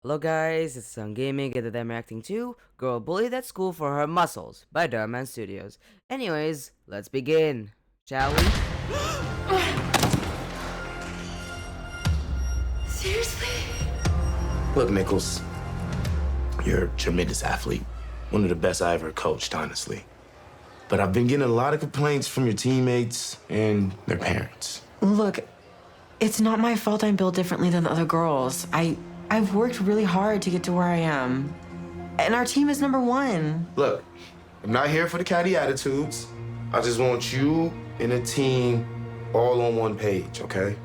Hello guys, it's Sun Gaming and today I'm reacting to Girl Bullied at School for Her Muscles by DharMannStudios. Anyways, let's begin, shall we? Seriously? Look, Nichols, you're a tremendous athlete. One of the best I ever coached, honestly. But I've been getting a lot of complaints from your teammates and their parents. Look, it's not my fault I'm built differently than other girls. I've worked really hard to get to where I am. And our team is #1. Look, I'm not here for the catty attitudes. I just want you and the team all on one page, okay?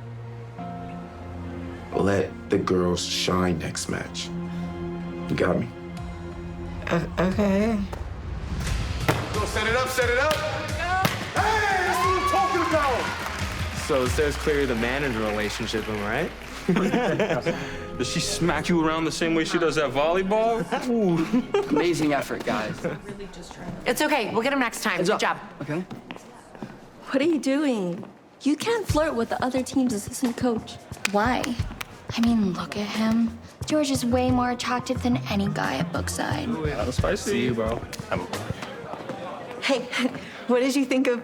Let the girls shine next match. You got me? Okay. Go set it up, set it up! Hey, that's what I'm talking about! So it says clearly the manager relationship, am I right? Does she smack you around the same way she does at volleyball? Ooh. Amazing effort, guys. It's okay. We'll get him next time. Good job. Okay. What are you doing? You can't flirt with the other team's assistant coach. Why? I mean, look at him. George is way more attractive than any guy at Brookside. Ooh, yeah, that's spicy. See you, bro. Hey, what did you think of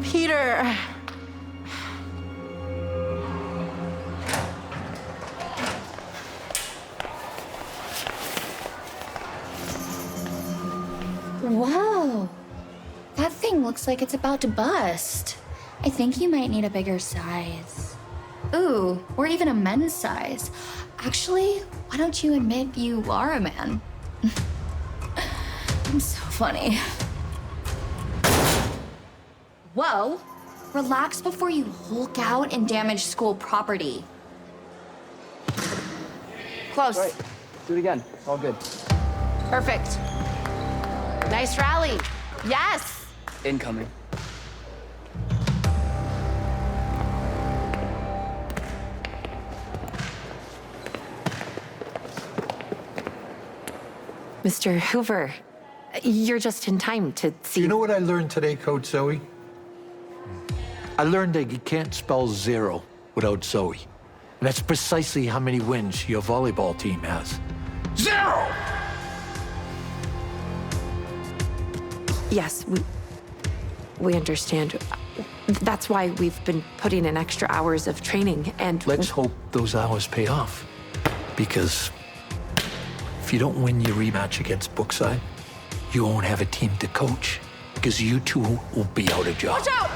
Peter? Whoa. That thing looks like it's about to bust. I think you might need a bigger size. Ooh, or even a men's size. Actually, why don't you admit you are a man? I'm so funny. Whoa. Relax before you hulk out and damage school property. Close. Right. Do it again. It's all good. Perfect. Nice rally. Yes. Incoming. Mr. Hoover, you're just in time to see. You know what I learned today, Coach Zoe? I learned that you can't spell zero without Zoe. And that's precisely how many wins your volleyball team has. Zero! Yes, we understand. That's why we've been putting in extra hours of training and... Let's hope those hours pay off. Because if you don't win your rematch against Brookside, you won't have a team to coach. Because you two will be out of job. Watch out!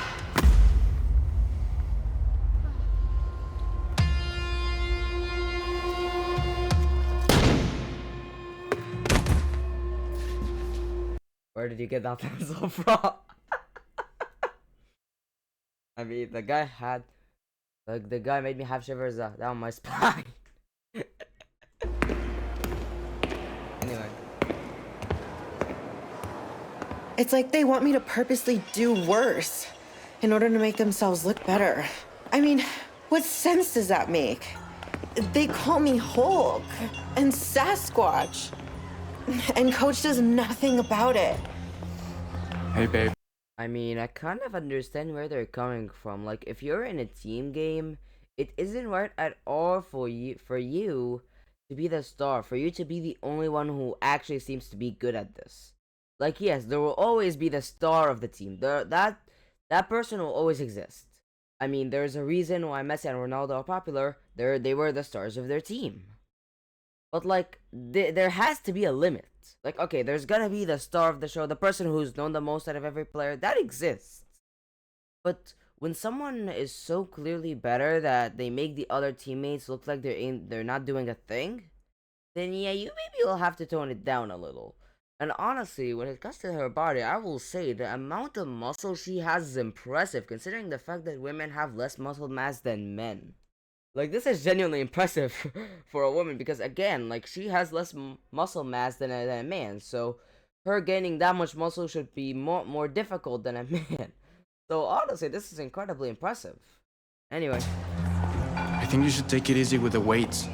Where did you get that pencil from? I mean, the guy made me have shivers down my spine. Anyway. It's like they want me to purposely do worse in order to make themselves look better. I mean, what sense does that make? They call me Hulk and Sasquatch, and Coach does nothing about it. Hey, babe. I mean, I kind of understand where they're coming from. Like, if you're in a team game, it isn't right at all for you to be the star, for you to be the only one who actually seems to be good at this. Like, yes, there will always be the star of the team. That person will always exist. I mean, there's a reason why Messi and Ronaldo are popular. They were the stars of their team. But, like, there has to be a limit. Like, okay, there's gonna be the star of the show, the person who's known the most out of every player. That exists. But when someone is so clearly better that they make the other teammates look like they're not doing a thing, then yeah, you maybe will have to tone it down a little. And honestly, when it comes to her body, I will say the amount of muscle she has is impressive, considering the fact that women have less muscle mass than men. Like, this is genuinely impressive for a woman, because again, like, she has less muscle mass than a man, so her gaining that much muscle should be more difficult than a man. So honestly, this is incredibly impressive. Anyway. I think you should take it easy with the weights.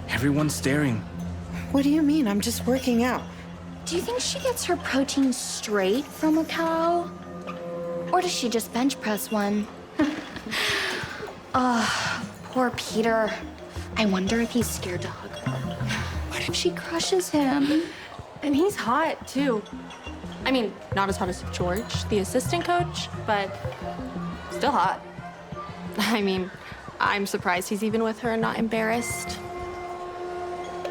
Everyone's staring. What do you mean? I'm just working out. Do you think she gets her protein straight from a cow? Or does she just bench press one? Poor Peter. I wonder if he's scared to hug her. What if she crushes him? And he's hot, too. I mean, not as hot as George, the assistant coach, but still hot. I mean, I'm surprised he's even with her and not embarrassed.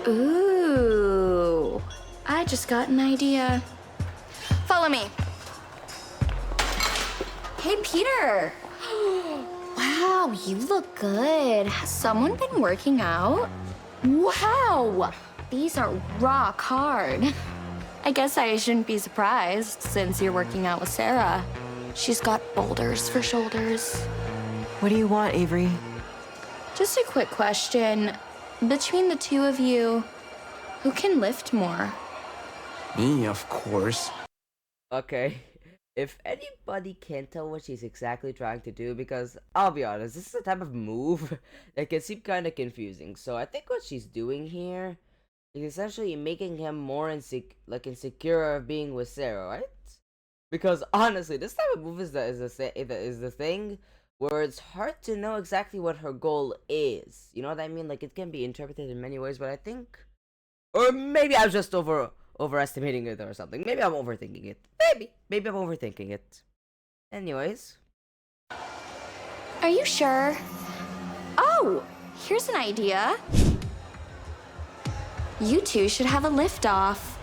Ooh, I just got an idea. Follow me. Hey, Peter. Wow, you look good. Has someone been working out? Wow, these are rock hard. I guess I shouldn't be surprised since you're working out with Sarah. She's got boulders for shoulders. What do you want, Avery? Just a quick question. Between the two of you, who can lift more? Me, of course. Okay. If anybody can't tell what she's exactly trying to do, because I'll be honest, this is a type of move that can seem kind of confusing. So I think what she's doing here is essentially making him more insecure of being with Sarah, right? Because honestly, this type of move is the thing where it's hard to know exactly what her goal is. You know what I mean? Like, it can be interpreted in many ways, but I think, or maybe I was just overestimating it or something. Maybe I'm overthinking it. Maybe I'm overthinking it. Anyways. Are you sure? Oh, here's an idea. You two should have a lift-off.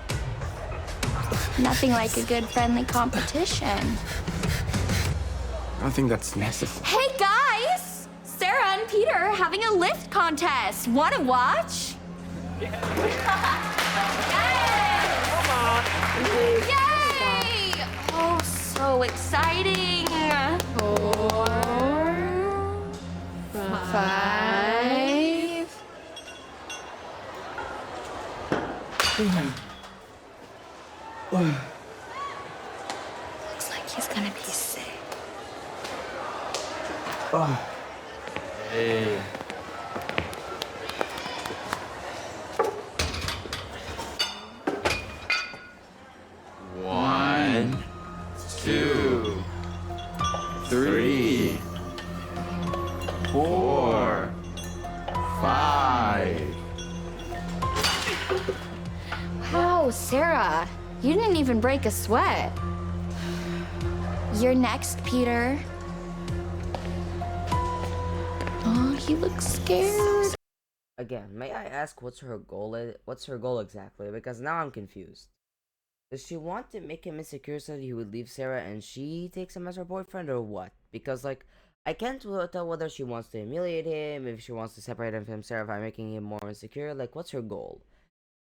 Nothing like a good friendly competition. I don't think that's necessary. Hey guys! Sarah and Peter are having a lift contest. Wanna watch? Yay! Yay! Oh, so exciting! 4, 5. Looks like he's gonna be sick. Hey. One, 2, 3, 4, 5. Wow, Sarah, you didn't even break a sweat. You're next, Peter. Oh, he looks scared. Again, may I ask what's her goal? What's her goal exactly? Because now I'm confused. Does she want to make him insecure so that he would leave Sarah and she takes him as her boyfriend, or what? Because, like, I can't tell whether she wants to humiliate him, if she wants to separate him from Sarah by making him more insecure. Like, what's her goal?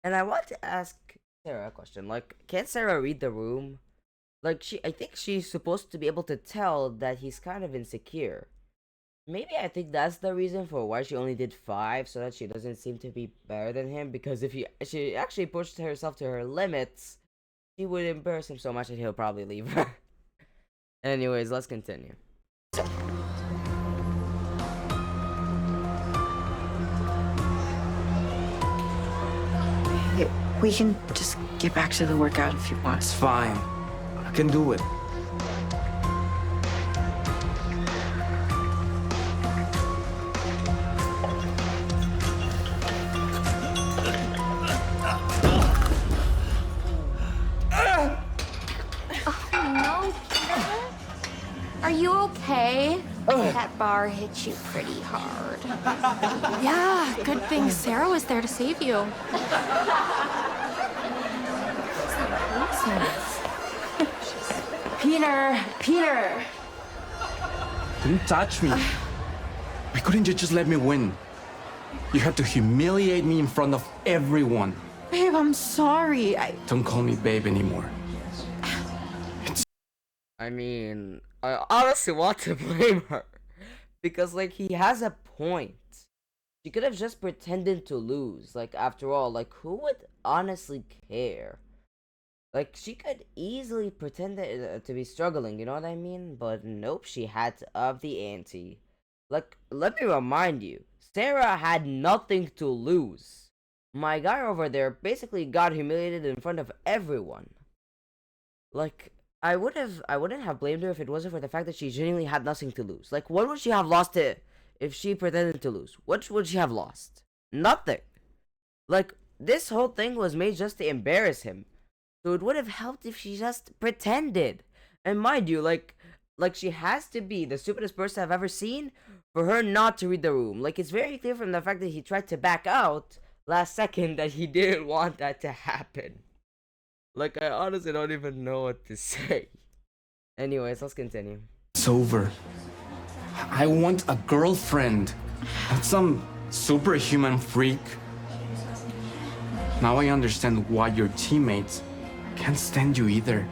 And I want to ask Sarah a question. Like, can Sarah read the room? Like, I think she's supposed to be able to tell that he's kind of insecure. Maybe I think that's the reason for why she only did 5, so that she doesn't seem to be better than him. Because if she actually pushed herself to her limits, she would embarrass him so much that he'll probably leave her. Anyways, let's continue. We can just get back to the workout if you want. It's fine. I can do it. No, Peter. Are you okay? That bar hit you pretty hard. Yeah, good thing Sarah was there to save you. Peter! Don't touch me. Why couldn't you just let me win? You had to humiliate me in front of everyone. Babe, I'm sorry. Don't call me babe anymore. I mean, I honestly want to blame her. Because, like, he has a point. She could have just pretended to lose. Like, after all, like, who would honestly care? Like, she could easily pretend to be struggling, you know what I mean? But nope, she had to up the ante. Like, let me remind you, Sarah had nothing to lose. My guy over there basically got humiliated in front of everyone. Like, I wouldn't have blamed her if it wasn't for the fact that she genuinely had nothing to lose. Like, what would she have lost if she pretended to lose? What would she have lost? Nothing. Like, this whole thing was made just to embarrass him. So it would have helped if she just pretended. And mind you, like she has to be the stupidest person I've ever seen for her not to read the room. Like, it's very clear from the fact that he tried to back out last second that he didn't want that to happen. Like, I honestly don't even know what to say. Anyways, let's continue. It's over. I want a girlfriend, not some superhuman freak. Now I understand why your teammates can't stand you either.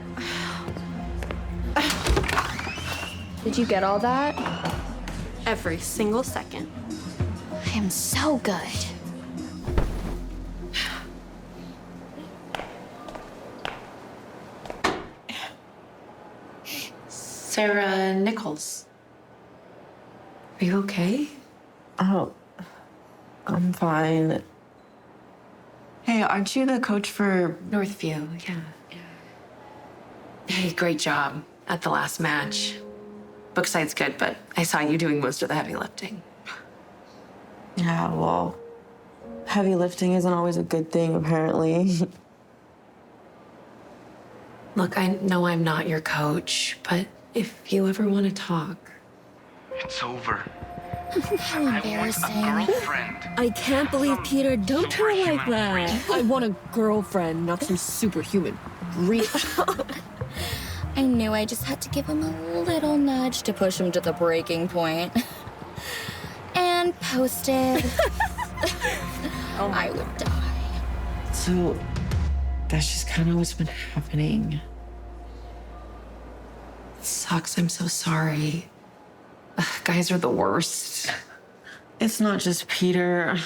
Did you get all that? Every single second. I am so good. Sarah Nichols. Are you okay? Oh, I'm fine. Hey, aren't you the coach for Northview? Yeah. Hey, great job at the last match. Bookside's good, but I saw you doing most of the heavy lifting. Yeah, well, heavy lifting isn't always a good thing, apparently. Look, I know I'm not your coach, but if you ever want to talk. It's over. How embarrassing. I can't believe Peter dumped her like that. I want a girlfriend, not some superhuman freak. I knew I just had to give him a little nudge to push him to the breaking point. And posted. I would die. So, that's just kind of what's been happening. It sucks. I'm so sorry. Ugh, guys are the worst. It's not just Peter.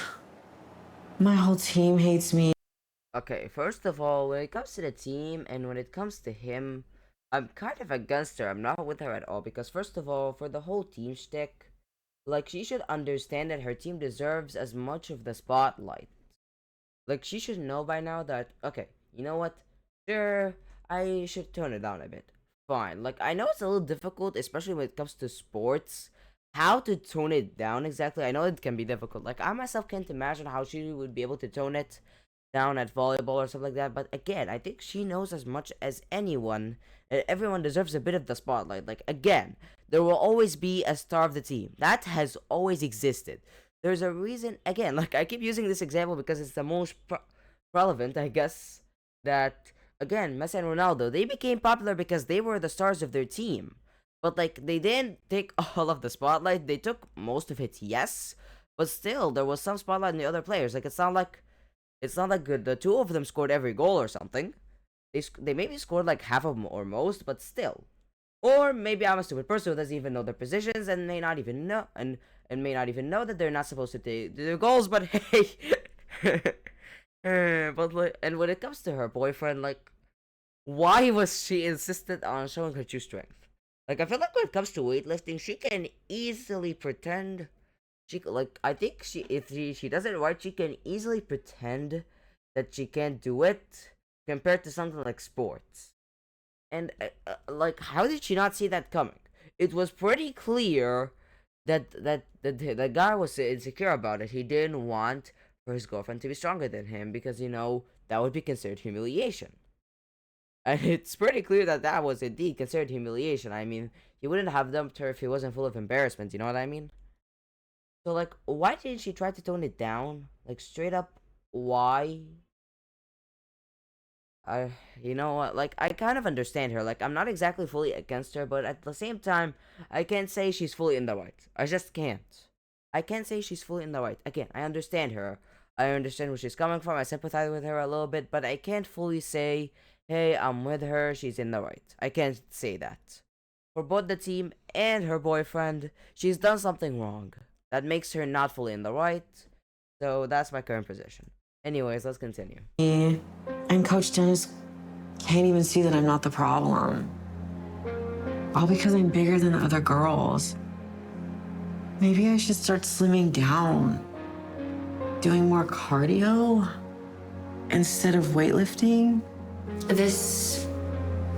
My whole team hates me. Okay, first of all, when it comes to the team and when it comes to him, I'm kind of against her. I'm not with her at all because, first of all, for the whole team shtick, like, she should understand that her team deserves as much of the spotlight. Like, she should know by now that, okay, you know what? Sure, I should tone it down a bit. Fine. Like, I know it's a little difficult, especially when it comes to sports, how to tone it down exactly. I know it can be difficult. Like, I myself can't imagine how she would be able to tone it down at volleyball or something like that. But again, I think she knows as much as anyone that everyone deserves a bit of the spotlight. Like, again, there will always be a star of the team. That has always existed. There's a reason, again, like, I keep using this example because it's the most relevant, I guess, that, again, Messi and Ronaldo, they became popular because they were the stars of their team. But, like, they didn't take all of the spotlight. They took most of it, yes. But still, there was some spotlight in the other players. Like, it's not like the two of them scored every goal or something. They maybe scored like half of them or most, but still. Or maybe I'm a stupid person who doesn't even know their positions and may not even know and may not even know that they're not supposed to take their goals. But hey, but like, and when it comes to her boyfriend, like, why was she insistent on showing her true strength? Like, I feel like when it comes to weightlifting, she can easily pretend. I think if she does it right, she can easily pretend that she can't do it compared to something like sports. And, like, how did she not see that coming? It was pretty clear that the guy was insecure about it. He didn't want for his girlfriend to be stronger than him because, you know, that would be considered humiliation. And it's pretty clear that that was indeed considered humiliation. I mean, he wouldn't have dumped her if he wasn't full of embarrassment, you know what I mean? So, like, why didn't she try to tone it down? Like, straight up, why? You know what? Like, I kind of understand her. Like, I'm not exactly fully against her, but at the same time, I can't say she's fully in the right. I just can't. I can't say she's fully in the right. Again, I understand her. I understand where she's coming from. I sympathize with her a little bit, but I can't fully say, hey, I'm with her, she's in the right. I can't say that. For both the team and her boyfriend, she's done something wrong that makes her not fully in the right. So that's my current position. Anyways, let's continue. And Coach Dennis can't even see that I'm not the problem. All because I'm bigger than the other girls. Maybe I should start slimming down. Doing more cardio instead of weightlifting. This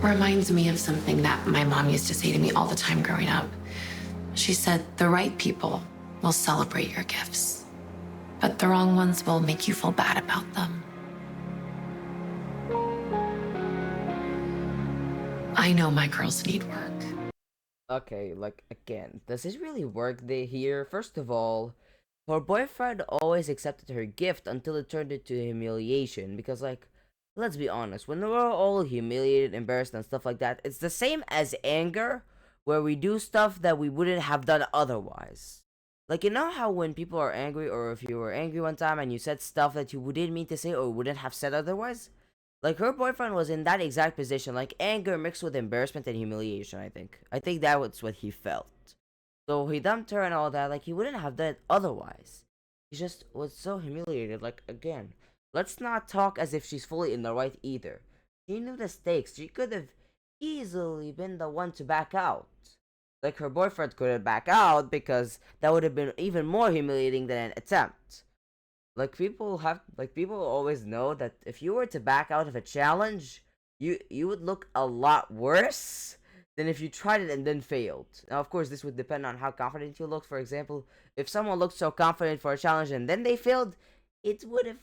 reminds me of something that my mom used to say to me all the time growing up. She said, the right people will celebrate your gifts, but the wrong ones will make you feel bad about them. I know my girls need work. Okay, like, again, does this really work here? First of all, her boyfriend always accepted her gift until it turned into humiliation. Because, like, let's be honest, when we're all humiliated, embarrassed, and stuff like that, it's the same as anger, where we do stuff that we wouldn't have done otherwise. Like, you know how when people are angry, or if you were angry one time and you said stuff that you didn't mean to say or wouldn't have said otherwise? Like, her boyfriend was in that exact position, like anger mixed with embarrassment and humiliation, I think. I think that was what he felt. So he dumped her and all that, like, he wouldn't have done it otherwise. He just was so humiliated. Like, again, let's not talk as if she's fully in the right either. She knew the stakes. She could have easily been the one to back out. Like, her boyfriend couldn't back out because that would have been even more humiliating than an attempt. Like, people always know that if you were to back out of a challenge, you would look a lot worse than if you tried it and then failed. Now, of course, this would depend on how confident you look. For example, if someone looked so confident for a challenge and then they failed, it would have,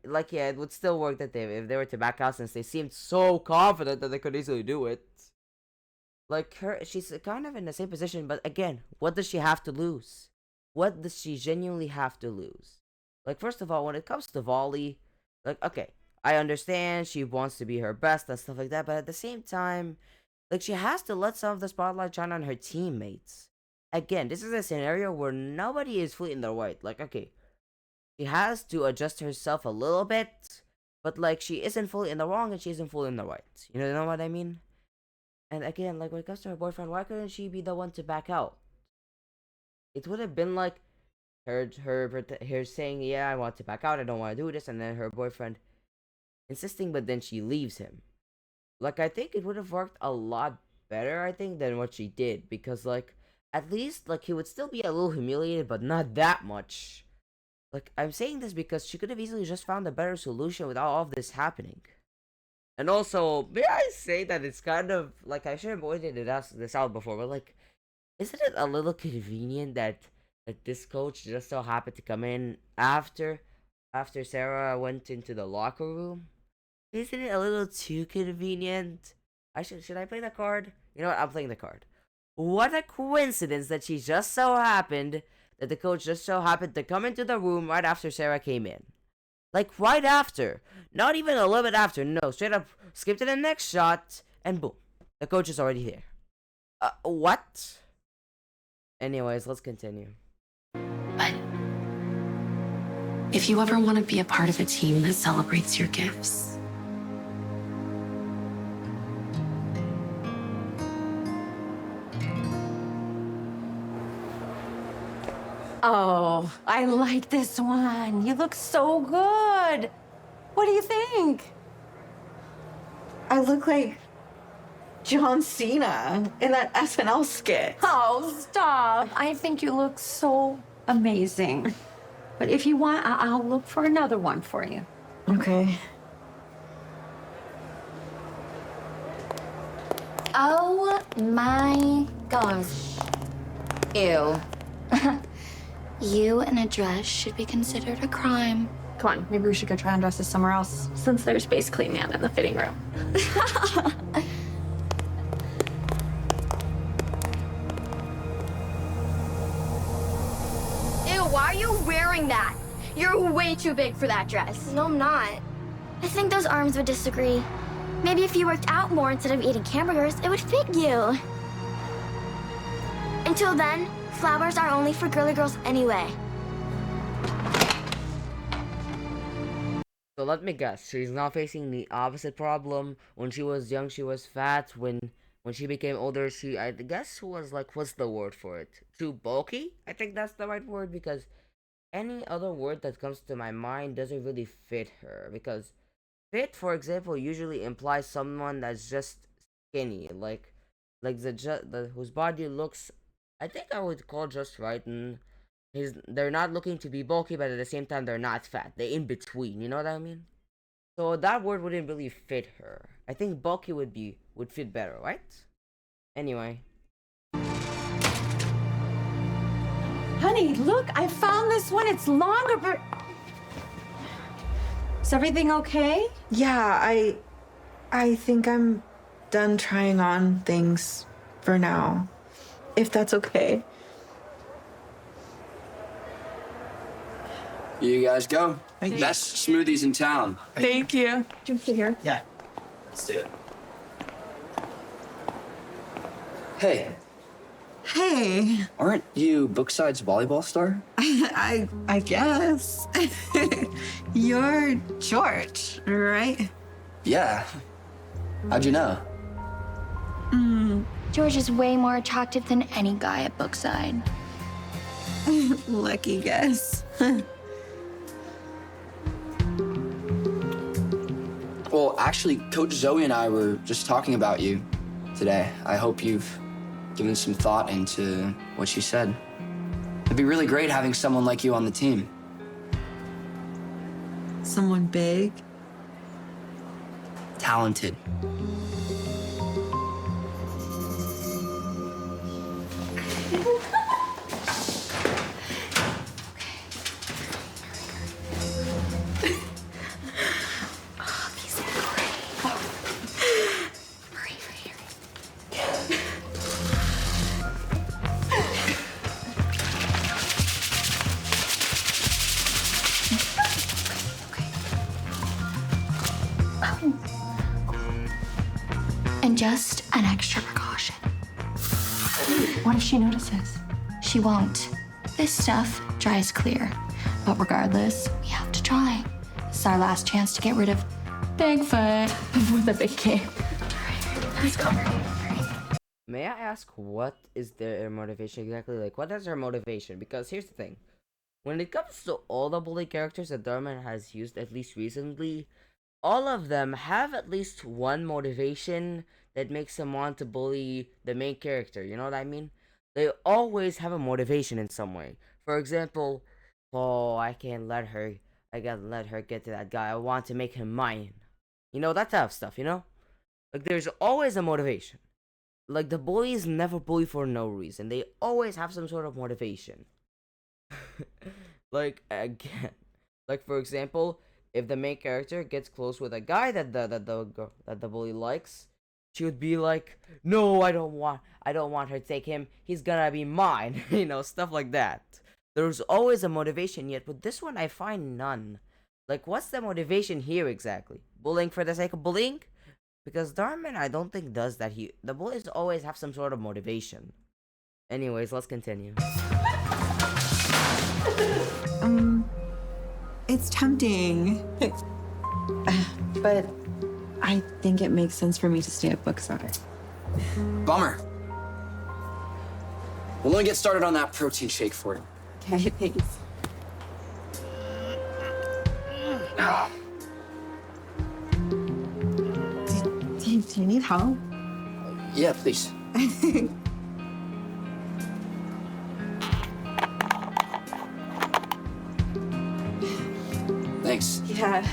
like, yeah, it would still work that if they were to back out, since they seemed so confident that they could easily do it. Like, she's kind of in the same position, but again, what does she have to lose? What does she genuinely have to lose? Like, first of all, when it comes to volley, like, okay, I understand she wants to be her best and stuff like that, but at the same time, like, she has to let some of the spotlight shine on her teammates. Again, this is a scenario where nobody is fully in the right. Like, okay, she has to adjust herself a little bit, but, like, she isn't fully in the wrong and she isn't fully in the right. You know what I mean? And again, like, when it comes to her boyfriend, why couldn't she be the one to back out? It would have been like her saying, yeah, I want to back out, I don't want to do this, and then her boyfriend insisting, but then she leaves him. Like, I think it would have worked a lot better, I think, than what she did, because, like, at least, like, he would still be a little humiliated, but not that much. Like, I'm saying this because she could have easily just found a better solution without all of this happening. And also, may I say that it's kind of, like, I should have pointed this out before, but, like, isn't it a little convenient that this coach just so happened to come in after Sarah went into the locker room? Isn't it a little too convenient? Should I play the card? You know what? I'm playing the card. What a coincidence that the coach just so happened to come into the room right after Sarah came in. Like, right after. Not even a little bit after. No, straight up skip to the next shot, and boom. The coach is already there. What? Anyways, let's continue. But if you ever want to be a part of a team that celebrates your gifts, Oh, I like this one. You look so good. What do you think? I look like John Cena in that SNL skit. Oh, stop. I think you look so amazing. But if you want, I'll look for another one for you. Okay. Oh my gosh. Ew. You in a dress should be considered a crime. Come on, maybe we should go try on dresses somewhere else, since there's basically none in the fitting room. Ew, why are you wearing that? You're way too big for that dress. No, I'm not. I think those arms would disagree. Maybe if you worked out more instead of eating hamburgers, it would fit you. Until then, flowers are only for girly girls anyway. So let me guess, she's now facing the opposite problem. When she was young, she was fat. When she became older, I guess, was like, what's the word for it? Too bulky? I think that's the right word, because any other word that comes to my mind doesn't really fit her. Because fit, for example, usually implies someone that's just skinny, like whose body looks, I think I would call just right, and they're not looking to be bulky, but at the same time they're not fat. They're in between, you know what I mean? So that word wouldn't really fit her. I think bulky would fit better, right? Anyway. Honey, look, I found this one. It's longer, but... Is everything okay? Yeah, I think I'm done trying on things for now. If that's okay. You guys go. Best smoothies in town. Thank you. Jump here. Yeah. Let's do it. Hey, Hey, aren't you Bookside's volleyball star? I guess. You're George, right? Yeah. How'd you know? George is way more attractive than any guy at Bookside. Lucky guess. Well, actually, Coach Zoe and I were just talking about you today. I hope you've given some thought into what she said. It'd be really great having someone like you on the team. Someone big? Talented. And just an extra precaution. What if she notices? She won't. This stuff dries clear. But regardless, we have to try. This is our last chance to get rid of Bigfoot with a big K. Let's go. May I ask what is their motivation exactly? Like, what is her motivation? Because here's the thing. When it comes to all the bully characters that DharMann has used, at least recently, all of them have at least one motivation that makes them want to bully the main character. You know what I mean? They always have a motivation in some way. For example, oh, I gotta let her get to that guy. I want to make him mine. You know, that type of stuff, you know? Like, there's always a motivation. Like, the bullies never bully for no reason. They always have some sort of motivation. Like, again, like, for example, if the main character gets close with a guy that the bully likes, she would be like, no, I don't want her to take him. He's gonna be mine. You know, stuff like that. There's always a motivation, yet with this one I find none. Like, what's the motivation here exactly? Bullying for the sake of bullying? Because DharMann, I don't think does that. The bullies always have some sort of motivation. Anyways, let's continue. It's tempting. But I think it makes sense for me to stay at Bookside. Bummer. Well, let me get started on that protein shake for you. Okay, thanks. Do you need help? Yeah, please. Thanks. Yeah.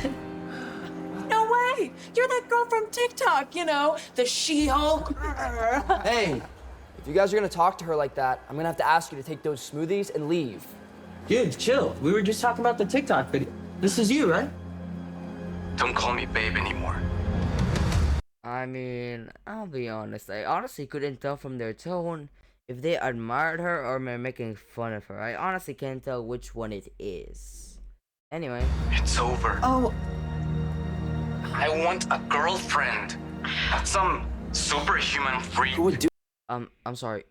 No way! You're that girl from TikTok, you know, the She-Hulk. Hey, if you guys are gonna talk to her like that, I'm gonna have to ask you to take those smoothies and leave. Dude, chill. We were just talking about the TikTok video. This is you, right? Don't call me babe anymore. I mean, I'll be honest. I honestly couldn't tell from their tone if they admired her or were making fun of her. I honestly can't tell which one it is. Anyway. It's over. Oh. I want a girlfriend. Not some superhuman freak. Who would do? I'm sorry.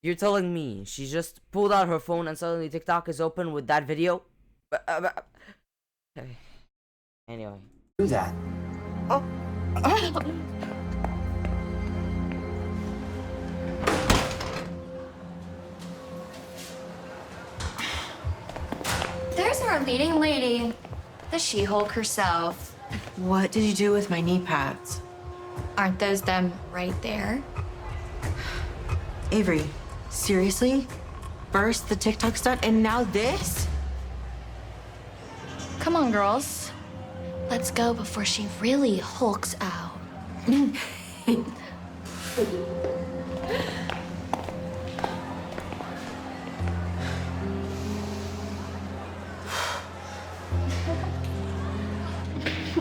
You're telling me she just pulled out her phone and suddenly TikTok is open with that video? Anyway. Do that. Oh. There's our leading lady, the She-Hulk herself. What did you do with my knee pads? Aren't those them right there? Avery, seriously? First the TikTok stunt and now this? Come on, girls. Let's go before she really hulks out.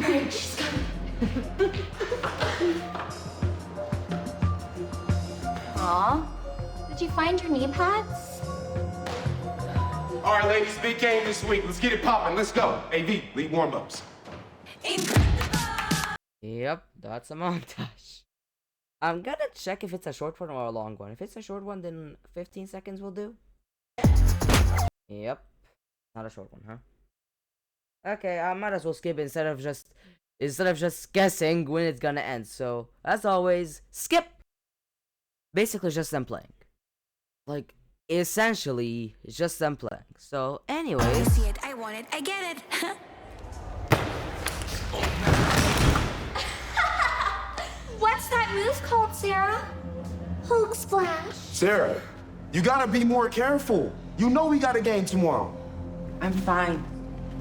Great, she's coming. Aw, did you find your knee pads? All right, ladies, big game this week. Let's get it popping. Let's go. AV, lead warm-ups. Yep, that's a montage. I'm gonna check if it's a short one or a long one. If it's a short one, then 15 seconds will do. Yep, not a short one, huh? Okay, I might as well skip instead of just guessing when it's gonna end. So as always, skip. Basically, just them playing. Like essentially, it's just them playing. So, anyways. I see it. I want it. I get it. What's that move called, Sarah? Hulk splash. Sarah, you gotta be more careful. You know we got a game tomorrow. I'm fine.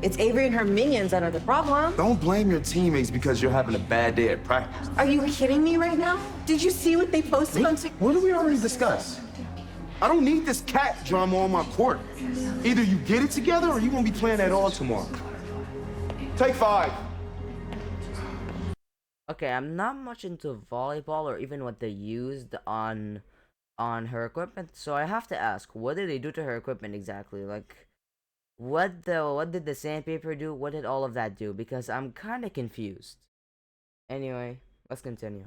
It's Avery and her minions that are the problem. Don't blame your teammates because you're having a bad day at practice. Are you kidding me right now? Did you see what they posted on TikTok? What did we already discuss? I don't need this cat drama on my court. Either you get it together or you won't be playing at all tomorrow. Take 5. Okay, I'm not much into volleyball or even what they used on her equipment, so I have to ask, what did they do to her equipment exactly? Like, what did the sandpaper do? What did all of that do? Because I'm kind of confused. Anyway, let's continue.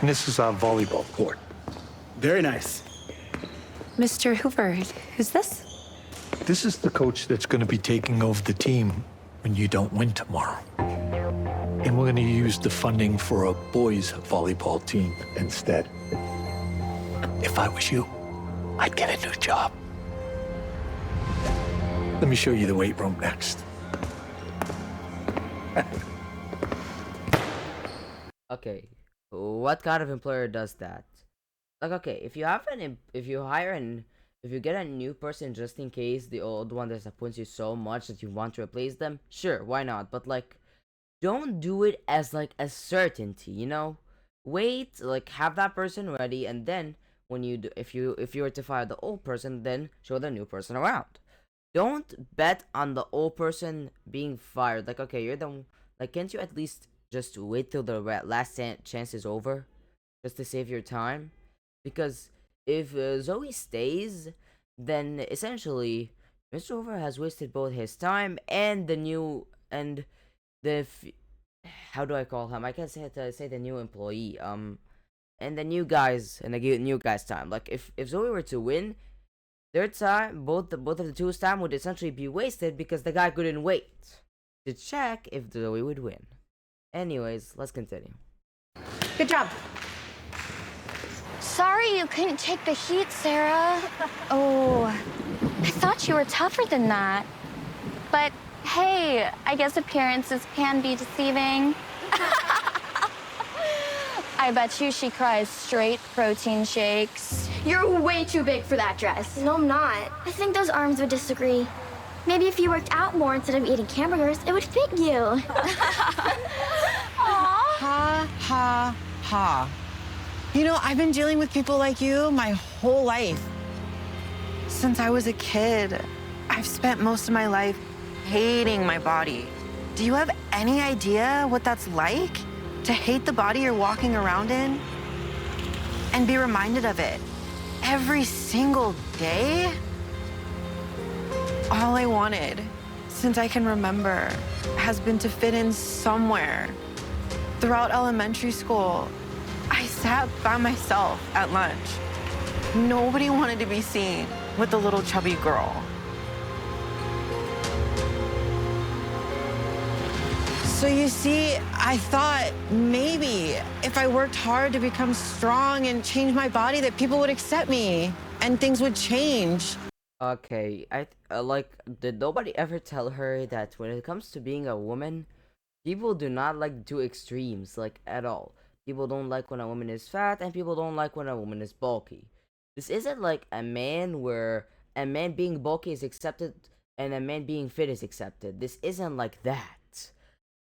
And this is our volleyball court. Very nice. Mr. Hoover, who's this? This is the coach that's going to be taking over the team when you don't win tomorrow. And we're going to use the funding for a boys' volleyball team instead. If I was you, I'd get a new job. Let me show you the weight room next. Okay, what kind of employer does that? Like, okay, if you get a new person just in case the old one disappoints you so much that you want to replace them, sure, why not? But like, don't do it as like a certainty, you know? Wait, like have that person ready, and then when you do, if you were to fire the old person, then show the new person around. Don't bet on the old person being fired. Like, okay, can't you at least just wait till the last chance is over, just to save your time? Because if Zoe stays, then essentially Mr. Hoover has wasted both his time and how do I call him? I can't say the new employee. And the new guys time. Like if Zoe were to win, their time, both of the two's time would essentially be wasted because the guy couldn't wait to check if Zoe would win. Anyways, let's continue. Good job. Sorry you couldn't take the heat, Sarah. Oh, I thought you were tougher than that. But hey, I guess appearances can be deceiving. I bet you she cries straight protein shakes. You're way too big for that dress. No, I'm not. I think those arms would disagree. Maybe if you worked out more instead of eating hamburgers, it would fit you. Ha, ha, ha. You know, I've been dealing with people like you my whole life. Since I was a kid, I've spent most of my life hating my body. Do you have any idea what that's like? To hate the body you're walking around in? And be reminded of it every single day? All I wanted, since I can remember, has been to fit in somewhere. Throughout elementary school, I sat by myself at lunch. Nobody wanted to be seen with the little chubby girl. So you see, I thought maybe if I worked hard to become strong and change my body, that people would accept me and things would change. Okay, did nobody ever tell her that when it comes to being a woman, people do not like two extremes, like, at all. People don't like when a woman is fat, and people don't like when a woman is bulky. This isn't like a man where a man being bulky is accepted and a man being fit is accepted. This isn't like that.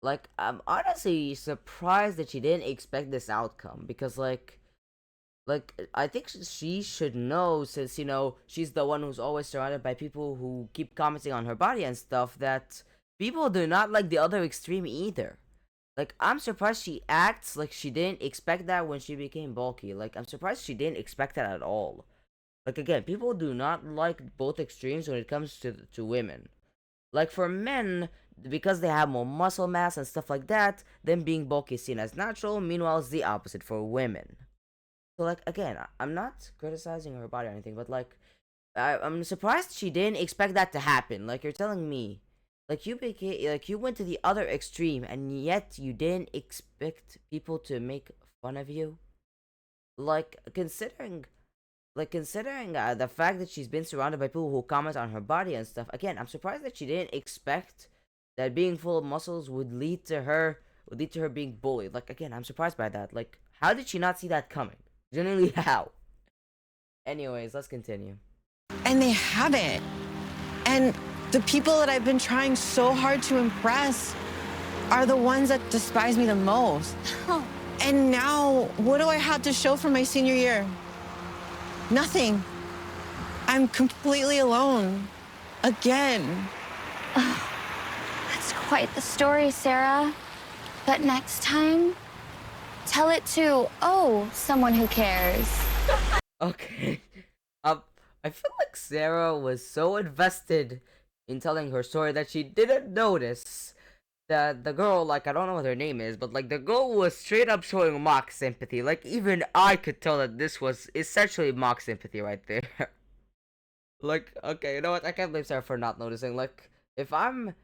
Like, I'm honestly surprised that she didn't expect this outcome, because, like, Like, I think she should know, since, you know, she's the one who's always surrounded by people who keep commenting on her body and stuff, that people do not like the other extreme either. Like, I'm surprised she acts like she didn't expect that when she became bulky. Like, I'm surprised she didn't expect that at all. Like, again, people do not like both extremes when it comes to women. Like, for men, because they have more muscle mass and stuff like that, them being bulky is seen as natural. Meanwhile, it's the opposite for women. So, like, again, I'm not criticizing her body or anything, but, like, I'm surprised she didn't expect that to happen. Like, you're telling me, like, you went to the other extreme, and yet you didn't expect people to make fun of you? Like, considering the fact that she's been surrounded by people who comment on her body and stuff, again, I'm surprised that she didn't expect that being full of muscles would lead to her being bullied. Like, again, I'm surprised by that. Like, how did she not see that coming? Generally, how? Anyways, let's continue. And they haven't. And the people that I've been trying so hard to impress are the ones that despise me the most. And now, what do I have to show for my senior year? Nothing. I'm completely alone. Again. That's quite the story, Sarah. But next time, tell it to, someone who cares. Okay. I feel like Sarah was so invested in telling her story that she didn't notice that the girl, like, I don't know what her name is, but, like, the girl was straight up showing mock sympathy. Like, even I could tell that this was essentially mock sympathy right there. Like, okay, you know what? I can't blame Sarah for not noticing. Like, if I'm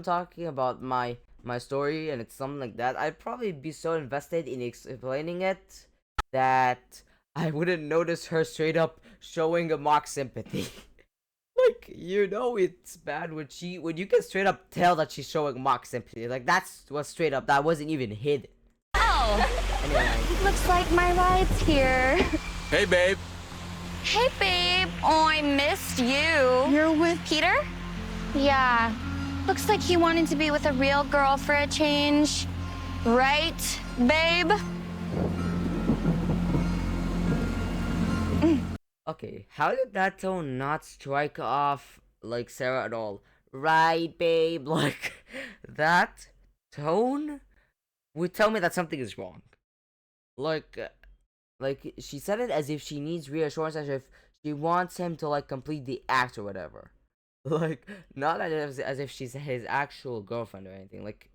talking about my story and it's something like that, I'd probably be so invested in explaining it that I wouldn't notice her straight up showing a mock sympathy. Like, you know, it's bad when you can straight up tell that she's showing mock sympathy. Like, that's what's straight up. That wasn't even hidden. Oh! Anyway. Looks like my ride's here. Hey, babe. Hey, babe. Oh, I missed you. You're with Peter? Yeah. Looks like he wanted to be with a real girl for a change. Right, babe? Okay, how did that tone not strike off, like, Sarah at all? Right, babe? Like, that tone would tell me that something is wrong. Like, she said it as if she needs reassurance, as if she wants him to, like, complete the act or whatever. Like, not as if she's his actual girlfriend or anything. Like,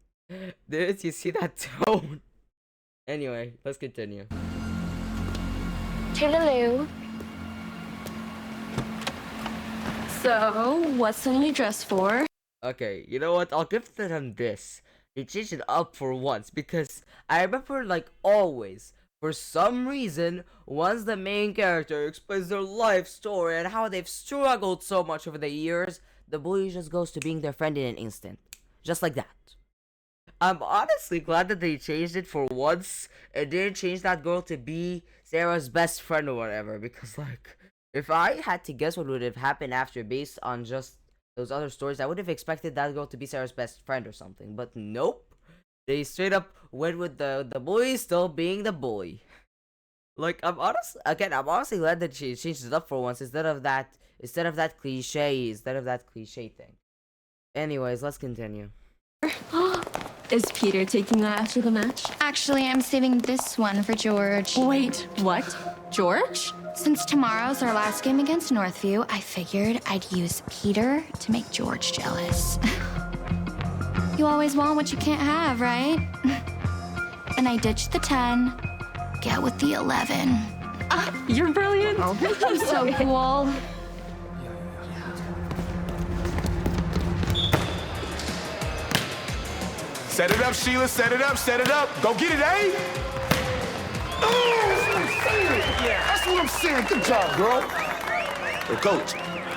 dude, you see that tone? Anyway, let's continue. Toodaloo. So, what's the new dress for? Okay, you know what? I'll give them this. They changed it up for once, because I remember, like, always, for some reason, once the main character explains their life story and how they've struggled so much over the years, the bully just goes to being their friend in an instant. Just like that. I'm honestly glad that they changed it for once and didn't change that girl to be Sarah's best friend or whatever, because, like, if I had to guess what would have happened after based on just those other stories, I would have expected that girl to be Sarah's best friend or something. But nope. They straight up went with the bully still being the bully. Like, I'm honestly glad that she changed it up for once instead of that cliche thing. Anyways, let's continue. Is Peter taking that after the match? Actually, I'm saving this one for George. Wait, what? George? Since tomorrow's our last game against Northview, I figured I'd use Peter to make George jealous. You always want what you can't have, right? And I ditched the 10, get with the 11. You're brilliant. Oh, I'm so cool. Set it up, Sheila. Set it up. Set it up. Go get it, eh? That's what I'm saying. Good job, girl. Hey, coach,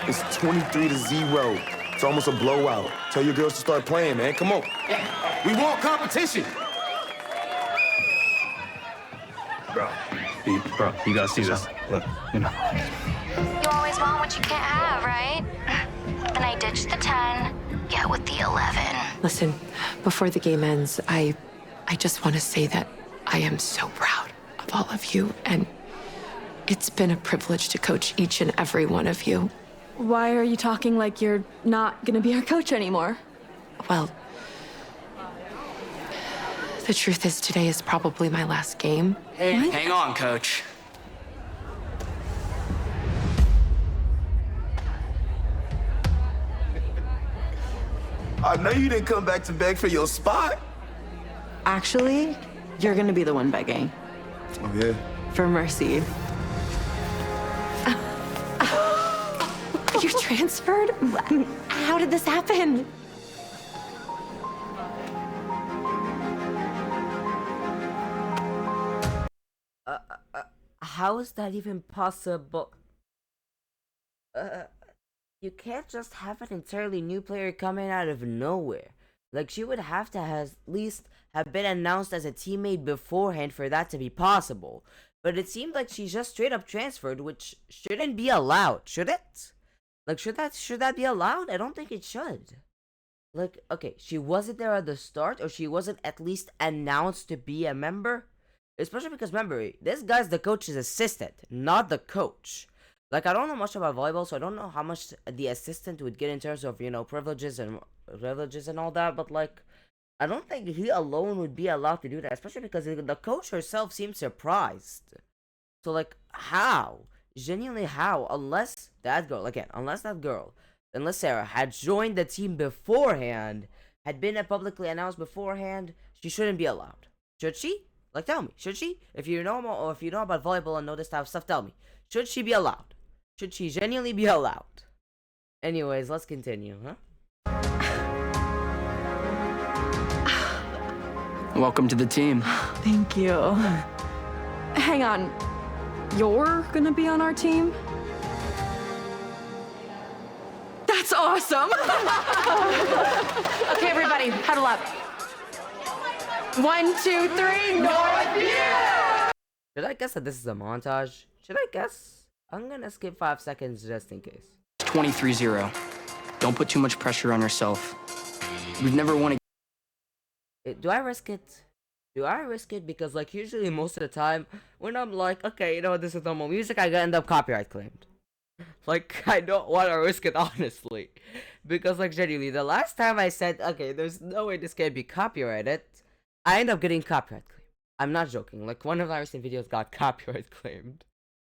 it's 23-0. It's almost a blowout. Tell your girls to start playing, man. Come on. We want competition. Bro, you gotta see this. Look, you know. You always want what you can't have, right? And I ditched the 10, get with the 11. Listen, before the game ends, I just want to say that I am so proud of all of you, and It's been a privilege to coach each and every one of you. Why are you talking like you're not gonna be our coach anymore? Well, the truth is today is probably my last game. Hey, hang on, coach. I know you didn't come back to beg for your spot. Actually, you're gonna be the one begging. Oh, yeah? For mercy. You transferred? How did this happen? How is that even possible? You can't just have an entirely new player coming out of nowhere. Like, she would have to at least have been announced as a teammate beforehand for that to be possible. But it seemed like she just straight up transferred, which shouldn't be allowed, should it? Like, should that be allowed? I don't think it should. Like, okay, she wasn't there at the start, or she wasn't at least announced to be a member. Especially because, remember, this guy's the coach's assistant, not the coach. Like, I don't know much about volleyball, so I don't know how much the assistant would get in terms of, you know, privileges and all that, but, like, I don't think he alone would be allowed to do that, especially because the coach herself seemed surprised. So, like, how? Genuinely how? Unless that girl, unless Sarah had joined the team beforehand, had been publicly announced beforehand, she shouldn't be allowed. Should she? Like, tell me, should she? If you know about volleyball and know this type of stuff, tell me. Should she be allowed? Should she genuinely be allowed? Anyways, let's continue, huh? Welcome to the team. Thank you. Hang on. You're gonna be on our team? That's awesome! Okay, everybody, huddle up. 1, 2, 3, Northview! Should I guess that this is a montage? Should I guess? I'm gonna skip 5 seconds just in case. 23-0. Don't put too much pressure on yourself. We've never won a... Do I risk it? Do I risk it? Because, like, usually most of the time, when I'm like, okay, you know what, this is normal music, I end up copyright claimed. Like, I don't want to risk it, honestly. Because, like, genuinely, the last time I said, okay, there's no way this can be copyrighted, I end up getting copyright claimed. I'm not joking. Like, one of my recent videos got copyright claimed.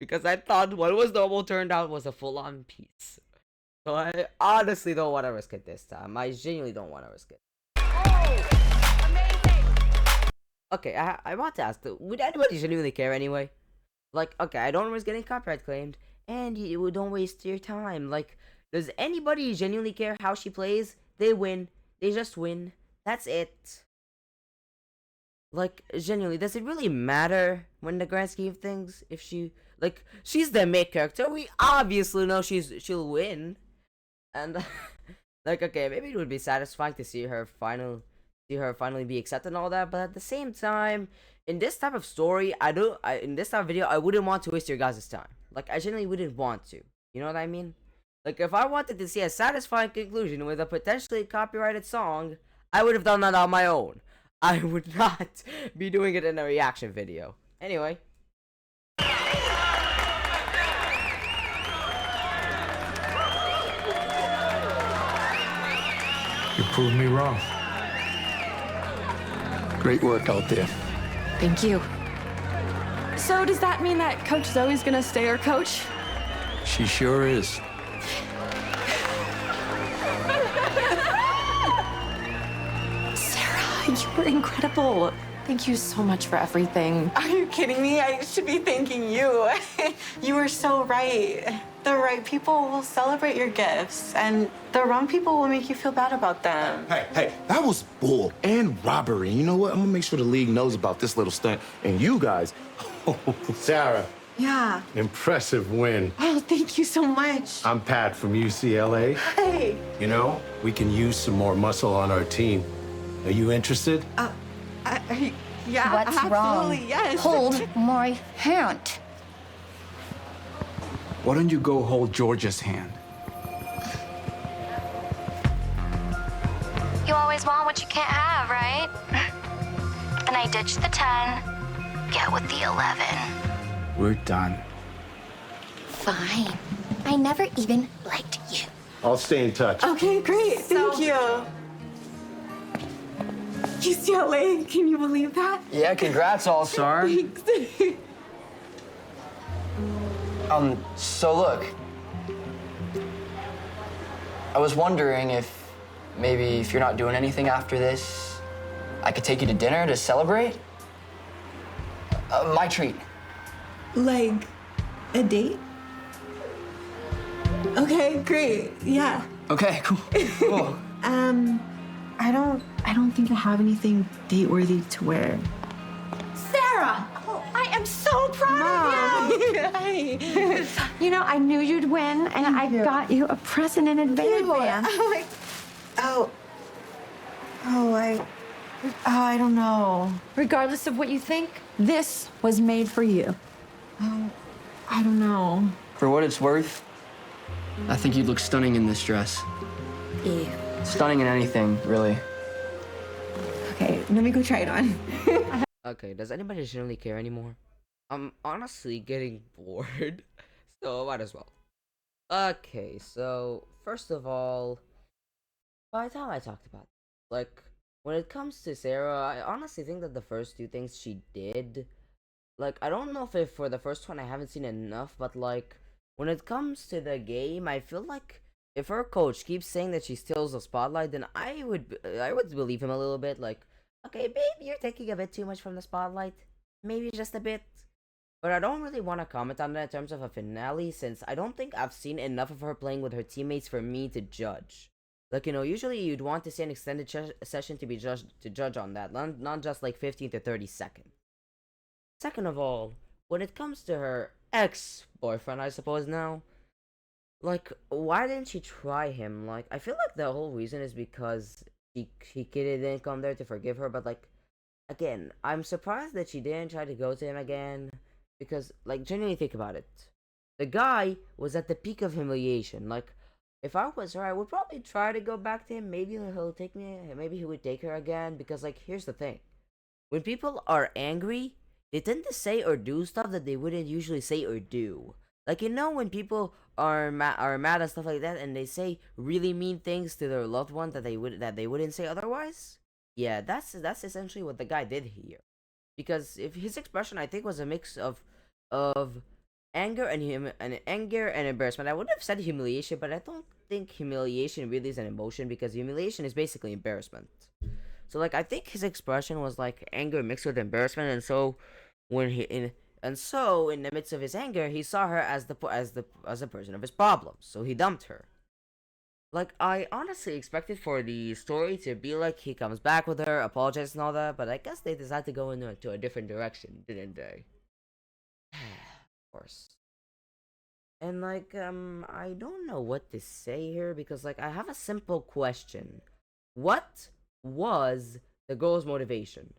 Because I thought what was normal turned out was a full-on piece. So I honestly don't want to risk it this time. I genuinely don't want to risk it. Oh, amazing! Okay, I want to ask, would anybody genuinely care anyway? Like, okay, I don't risk getting copyright claimed, and you don't waste your time. Like, does anybody genuinely care how she plays? They win. They just win. That's it. Like, genuinely, does it really matter when the grand scheme of things? If she, like, she's the main character. We obviously know she'll win. And, like, okay, maybe it would be satisfying to see her finally be accepted and all that, but at the same time, in this type of story, in this type of video, I wouldn't want to waste your guys' time. Like, I genuinely wouldn't want to. You know what I mean? Like, if I wanted to see a satisfying conclusion with a potentially copyrighted song, I would have done that on my own. I would not be doing it in a reaction video. Anyway. You proved me wrong. Great work out there. Thank you. So does that mean that Coach Zoe's gonna stay our coach? She sure is. Sarah, you were incredible. Thank you so much for everything. Are you kidding me? I should be thanking you. You were so right. The right people will celebrate your gifts, and the wrong people will make you feel bad about them. Hey, that was bull and robbery. You know what? I'm gonna make sure the league knows about this little stunt. And you guys, Sarah, Yeah. impressive win. Oh, thank you so much. I'm Pat from UCLA. Hey. You know, we can use some more muscle on our team. Are you interested? Yeah, What's absolutely, wrong? yes. Hold my hand. Why don't you go hold Georgia's hand? You always want what you can't have, right? And I ditched the 10, get with the 11. We're done. fine. I never even liked you. I'll stay in touch. Okay, great. Thank you. UCLA, can you believe that? Yeah, congrats, All-Star. Thanks. So look, I was wondering if maybe if you're not doing anything after this, I could take you to dinner to celebrate. My treat. Like a date? Okay, great. Yeah. Okay, cool. Cool. I don't think I have anything date-worthy to wear. Sarah! Oh, I am so proud of you! Hi. You know, I knew you'd win, and I got you a present in advance. I don't know. Regardless of what you think, this was made for you. I don't know. For what it's worth, I think you'd look stunning in this dress. Ew. Stunning in anything, really. Okay, let me go try it on. Okay, does anybody generally care anymore? I'm honestly getting bored, so might as well. Okay, so first of all, by the time I talked about it, like when it comes to Sarah, I honestly think that the first two things she did, like I don't know if for the first one I haven't seen enough, but like when it comes to the game, I feel like if her coach keeps saying that she steals the spotlight, then I would believe him a little bit. Like, okay, babe, you're taking a bit too much from the spotlight, maybe just a bit. But I don't really want to comment on that in terms of a finale, since I don't think I've seen enough of her playing with her teammates for me to judge. Like, you know, usually you'd want to see an extended session to be judge on that, not just like 15 to 30 seconds. Second of all, when it comes to her ex-boyfriend, I suppose now, like, why didn't she try him? Like, I feel like the whole reason is because he didn't come there to forgive her, but like, again, I'm surprised that she didn't try to go to him again, because, like, genuinely think about it. The guy was at the peak of humiliation. Like, if I was her, I would probably try to go back to him. Maybe he'll take me, maybe he would take her again, because, like, here's the thing. When people are angry, they tend to say or do stuff that they wouldn't usually say or do. Like, you know, when people are mad and stuff like that, and they say really mean things to their loved one that they wouldn't say otherwise. Yeah, that's essentially what the guy did here, because if his expression, I think, was a mix of anger and embarrassment. I would have said humiliation, but I don't think humiliation really is an emotion, because humiliation is basically embarrassment. So like, I think his expression was like anger mixed with embarrassment, and so in the midst of his anger, he saw her as the person of his problems, so he dumped her. Like, I honestly expected for the story to be like he comes back with her, apologizes and all that, but I guess they decided to go into a different direction, didn't they? Of course. And like, I don't know what to say here, because like, I have a simple question. What was the girl's motivation?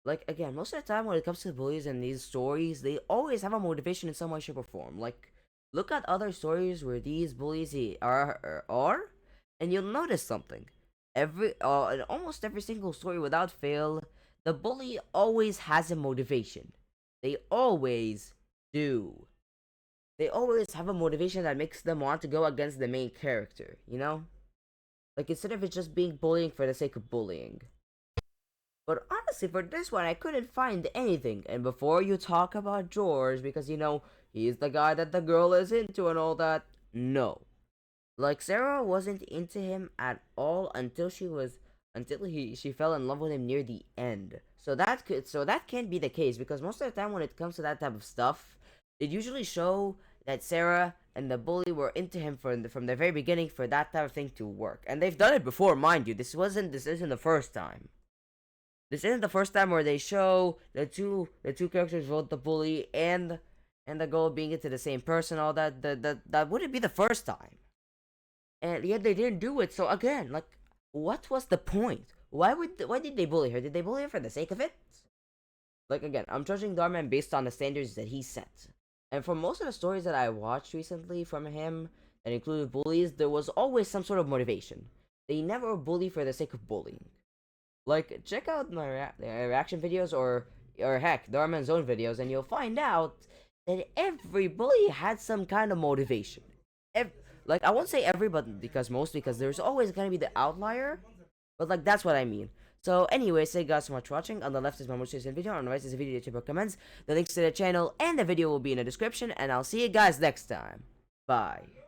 Like, again, most of the time when it comes to bullies in these stories, they always have a motivation in some way, shape, or form. Like, look at other stories where these bullies are, and you'll notice something. In almost every single story, without fail, the bully always has a motivation. They always do. They always have a motivation that makes them want to go against the main character, you know? Like, instead of it just being bullying for the sake of bullying. But honestly, for this one, I couldn't find anything. And before you talk about George, because, you know, he's the guy that the girl is into and all that, no. Like, Sarah wasn't into him at all until she fell in love with him near the end. So that can't be the case, because most of the time when it comes to that type of stuff, it usually show that Sarah and the bully were into him from the very beginning for that type of thing to work. And they've done it before, mind you. This isn't the first time. This isn't the first time where they show the two characters, both the bully and the girl, being into the same person. All that wouldn't be the first time. And yet they didn't do it. So again, like, what was the point? Why did they bully her? Did they bully her for the sake of it? Like, again, I'm judging DharMann based on the standards that he set. And for most of the stories that I watched recently from him that included bullies, there was always some sort of motivation. They never bully for the sake of bullying. Like, check out my reaction videos or heck, DharMann's own videos, and you'll find out that every bully had some kind of motivation. Like, I won't say every, but because there's always gonna be the outlier. But like, that's what I mean. So anyways, thank you guys so much for watching. On the left is my most recent video, on the right is a video YouTube recommends. The links to the channel and the video will be in the description, and I'll see you guys next time. Bye.